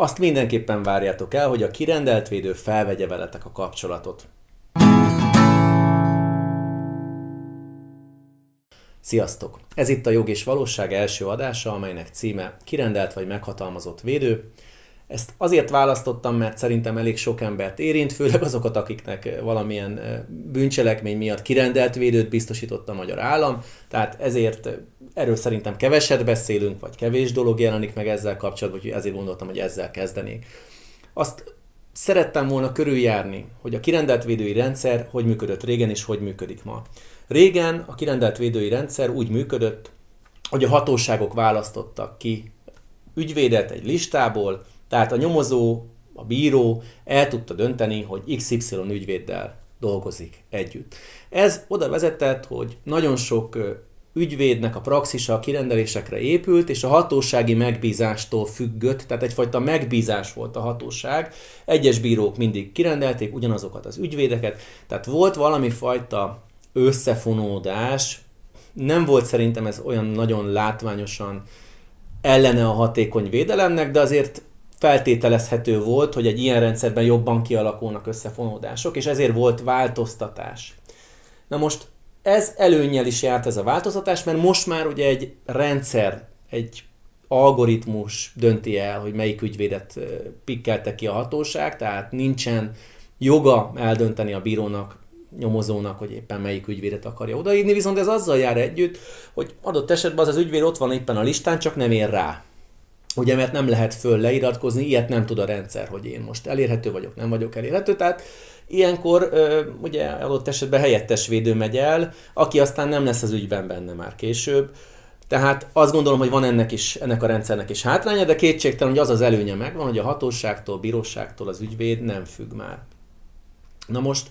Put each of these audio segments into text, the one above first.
azt mindenképpen várjátok el, hogy a kirendelt védő felvegye veletek a kapcsolatot. Sziasztok! Ez itt a Jog és Valóság első adása, amelynek címe Kirendelt vagy meghatalmazott védő. Ezt azért választottam, mert szerintem elég sok embert érint, főleg azokat, akiknek valamilyen bűncselekmény miatt kirendelt védőt biztosított a magyar állam, tehát ezért erről szerintem keveset beszélünk, vagy kevés dolog jelenik meg ezzel kapcsolatban, úgyhogy ezért gondoltam, hogy ezzel kezdenék. Azt szerettem volna körüljárni, hogy a kirendelt védői rendszer hogy működött régen és hogy működik ma. Régen a kirendelt védői rendszer úgy működött, hogy a hatóságok választottak ki ügyvédet egy listából, tehát a nyomozó, a bíró el tudta dönteni, hogy XY ügyvéddel dolgozik együtt. Ez oda vezetett, hogy nagyon sok ügyvédnek a praxisa a kirendelésekre épült, és a hatósági megbízástól függött, tehát egyfajta megbízás volt a hatóság. Egyes bírók mindig kirendelték ugyanazokat az ügyvédeket, tehát volt valami fajta összefonódás, nem volt szerintem ez olyan nagyon látványosan ellene a hatékony védelemnek, de azért feltételezhető volt, hogy egy ilyen rendszerben jobban kialakulnak összefonódások, és ezért volt változtatás. Na most ez előnnyel is járt ez a változtatás, mert most már ugye egy rendszer, egy algoritmus dönti el, hogy melyik ügyvédet pikkelte ki a hatóság, tehát nincsen joga eldönteni a bírónak, nyomozónak, hogy éppen melyik ügyvédet akarja odaírni, viszont ez azzal jár együtt, hogy adott esetben az ügyvéd ott van éppen a listán, csak nem ér rá. Ugye, mert nem lehet föl leiratkozni, ilyet nem tud a rendszer, hogy én most elérhető vagyok, nem vagyok elérhető, tehát ilyenkor ugye adott esetben helyettes védő megy el, aki aztán nem lesz az ügyben benne már később. Tehát azt gondolom, hogy van ennek a rendszernek is hátránya, de kétségtelen, hogy az az előnye megvan, hogy a hatóságtól, bíróságtól az ügyvéd nem függ már. Na most,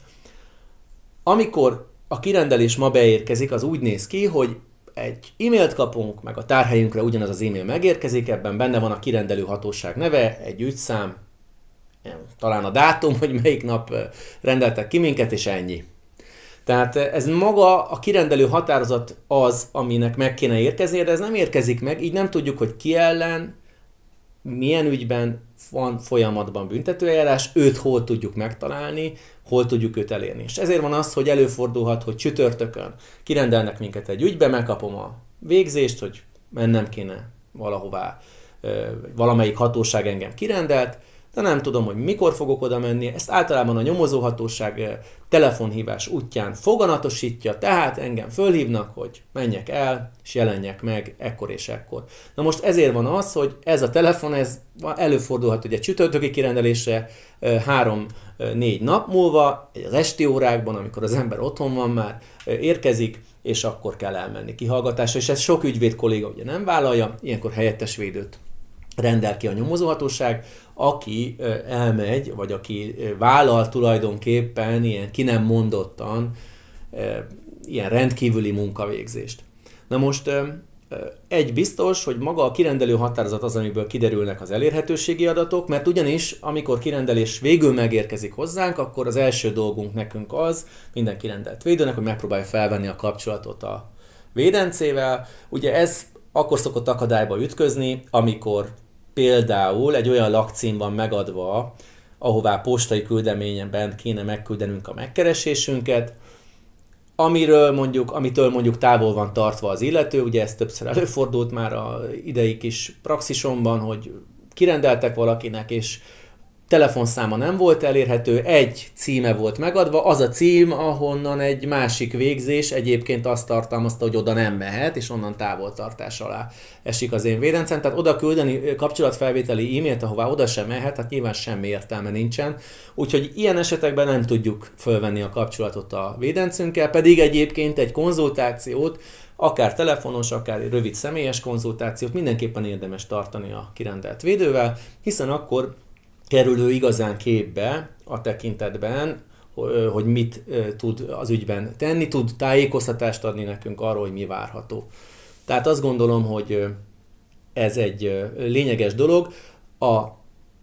amikor a kirendelés ma beérkezik, az úgy néz ki, hogy egy e-mailt kapunk, meg a tárhelyünkre ugyanaz az e-mail megérkezik, ebben benne van a kirendelő hatóság neve, egy ügyszám, talán a dátum, hogy melyik nap rendeltek ki minket, és ennyi. Tehát ez maga a kirendelő határozat az, aminek meg kéne érkeznie, de ez nem érkezik meg, így nem tudjuk, hogy ki ellen, milyen ügyben van folyamatban büntetőeljárás, őt hol tudjuk megtalálni, hol tudjuk őt elérni. És ezért van az, hogy előfordulhat, hogy csütörtökön kirendelnek minket egy ügybe, megkapom a végzést, hogy mennem kéne valahová, valamelyik hatóság engem kirendelt, de nem tudom, hogy mikor fogok oda menni. Ezt általában a nyomozóhatóság telefonhívás útján foganatosítja, tehát engem fölhívnak, hogy menjek el, és jelenjek meg ekkor és ekkor. Na most ezért van az, hogy ez a telefon, ez előfordulhat ugye csütörtöki kirendelésre 3-4 nap múlva, az esti órákban, amikor az ember otthon van már, érkezik, és akkor kell elmenni kihallgatásra, és ez sok ügyvéd kolléga ugye nem vállalja, ilyenkor helyettes védőt rendel ki a nyomozóhatóság, aki elmegy, vagy aki vállal tulajdonképpen ilyen ki nem mondottan ilyen rendkívüli munkavégzést. Na most egy biztos, hogy maga a kirendelő határozat az, amiből kiderülnek az elérhetőségi adatok, mert ugyanis, amikor kirendelés végül megérkezik hozzánk, akkor az első dolgunk nekünk az, minden kirendelt védőnek, hogy megpróbálja felvenni a kapcsolatot a védencével. Ugye ez akkor szokott akadályba ütközni, amikor például egy olyan lakcím van megadva, ahová postai küldeményben kéne megküldenünk a megkeresésünket, amitől mondjuk távol van tartva az illető, ugye ez többször előfordult már a idei kis praxisomban, hogy kirendeltek valakinek, és telefonszáma nem volt elérhető, egy címe volt megadva, az a cím, ahonnan egy másik végzés egyébként azt tartalmazta, hogy oda nem mehet, és onnan távoltartás alá esik az én védencem. Tehát oda küldeni kapcsolatfelvételi e-mailt, ahová oda sem mehet, hát nyilván semmi értelme nincsen. Úgyhogy ilyen esetekben nem tudjuk fölvenni a kapcsolatot a védencünkkel, pedig egyébként egy konzultációt, akár telefonos, akár rövid személyes konzultációt mindenképpen érdemes tartani a kirendelt védővel, hiszen akkor kerül ő igazán képbe a tekintetben, hogy mit tud az ügyben tenni, tud tájékoztatást adni nekünk arról, hogy mi várható. Tehát azt gondolom, hogy ez egy lényeges dolog. A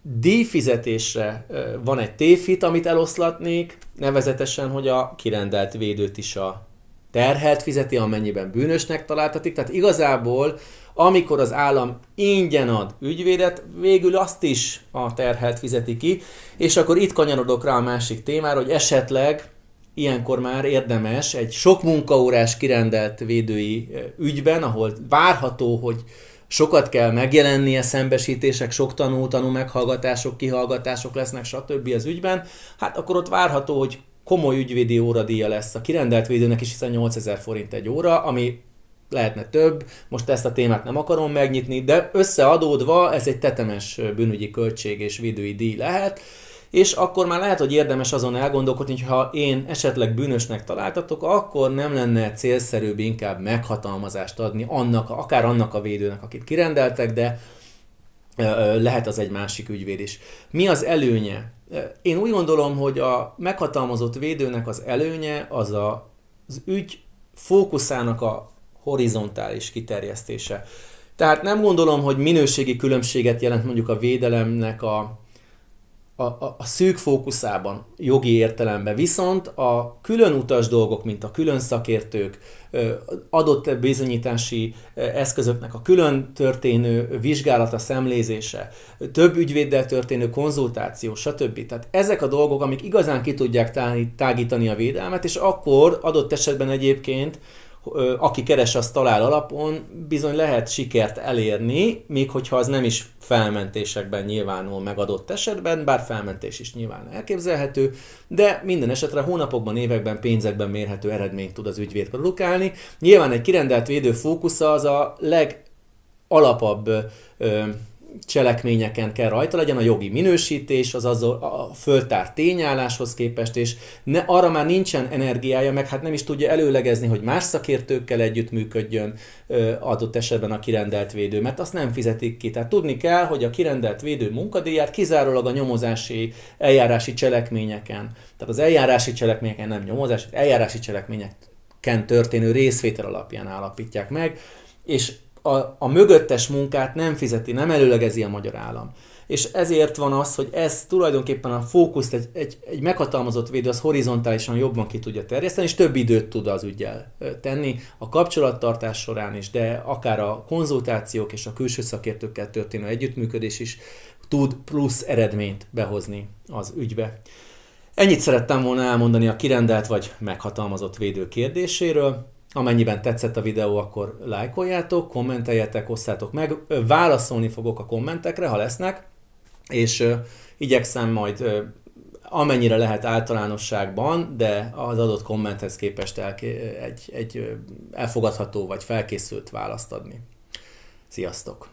díjfizetésre van egy tévhit, amit eloszlatnék, nevezetesen, hogy a kirendelt védőt is a terhelt fizeti, amennyiben bűnösnek találtatik. Tehát igazából amikor az állam ingyen ad ügyvédet, végül azt is a terhelt fizeti ki, és akkor itt kanyarodok rá a másik témára, hogy esetleg ilyenkor már érdemes egy sok munkaórás kirendelt védői ügyben, ahol várható, hogy sokat kell megjelennie, szembesítések, sok tanú meghallgatások, kihallgatások lesznek, stb. Az ügyben, hát akkor ott várható, hogy komoly ügyvédi óradíja lesz a kirendelt védőnek is, hiszen 8000 forint egy óra, ami lehetne több, most ezt a témát nem akarom megnyitni, de összeadódva ez egy tetemes bűnügyi költség és védői díj lehet, és akkor már lehet, hogy érdemes azon elgondolkodni, hogy ha én esetleg bűnösnek találtatok, akkor nem lenne célszerűbb inkább meghatalmazást adni akár annak a védőnek, akit kirendeltek, de lehet az egy másik ügyvéd is. Mi az előnye? Én úgy gondolom, hogy a meghatalmazott védőnek az előnye az az ügy fókuszának a horizontális kiterjesztése. Tehát nem gondolom, hogy minőségi különbséget jelent mondjuk a védelemnek a szűk fókuszában, jogi értelemben, viszont a külön utas dolgok, mint a külön szakértők, adott bizonyítási eszközöknek a külön történő vizsgálata, szemlézése, több ügyvéddel történő konzultáció, stb. Tehát ezek a dolgok, amik igazán ki tudják tágítani a védelmet, és akkor adott esetben egyébként aki keres, azt talál alapon, bizony lehet sikert elérni, még hogyha az nem is felmentésekben nyilvánul meg adott esetben, bár felmentés is nyilván elképzelhető, de minden esetre hónapokban, években, pénzekben mérhető eredményt tud az ügyvéd produkálni. Nyilván egy kirendelt védő fókusza az a legalapabb cselekményeken kell rajta legyen, a jogi minősítés, az a föltárt tényálláshoz képest, és arra már nincsen energiája, meg hát nem is tudja előlegezni, hogy más szakértőkkel együttműködjön adott esetben a kirendelt védő, mert azt nem fizetik ki. Tehát tudni kell, hogy a kirendelt védő munkadíját kizárólag a nyomozási, eljárási cselekményeken, tehát az eljárási cselekményeken, nem nyomozás, eljárási cselekményeken történő részvétel alapján állapítják meg, és a mögöttes munkát nem fizeti, nem előlegezi a magyar állam. És ezért van az, hogy ez tulajdonképpen a fókuszt egy meghatalmazott védő az horizontálisan jobban ki tudja terjeszteni, és több időt tud az üggyel tenni a kapcsolattartás során is, de akár a konzultációk és a külső szakértőkkel történő együttműködés is tud plusz eredményt behozni az ügybe. Ennyit szerettem volna elmondani a kirendelt vagy meghatalmazott védő kérdéséről. Amennyiben tetszett a videó, akkor lájkoljátok, kommenteljetek, osszátok meg. Válaszolni fogok a kommentekre, ha lesznek, és igyekszem majd amennyire lehet általánosságban, de az adott kommenthez képest egy elfogadható vagy felkészült választ adni. Sziasztok!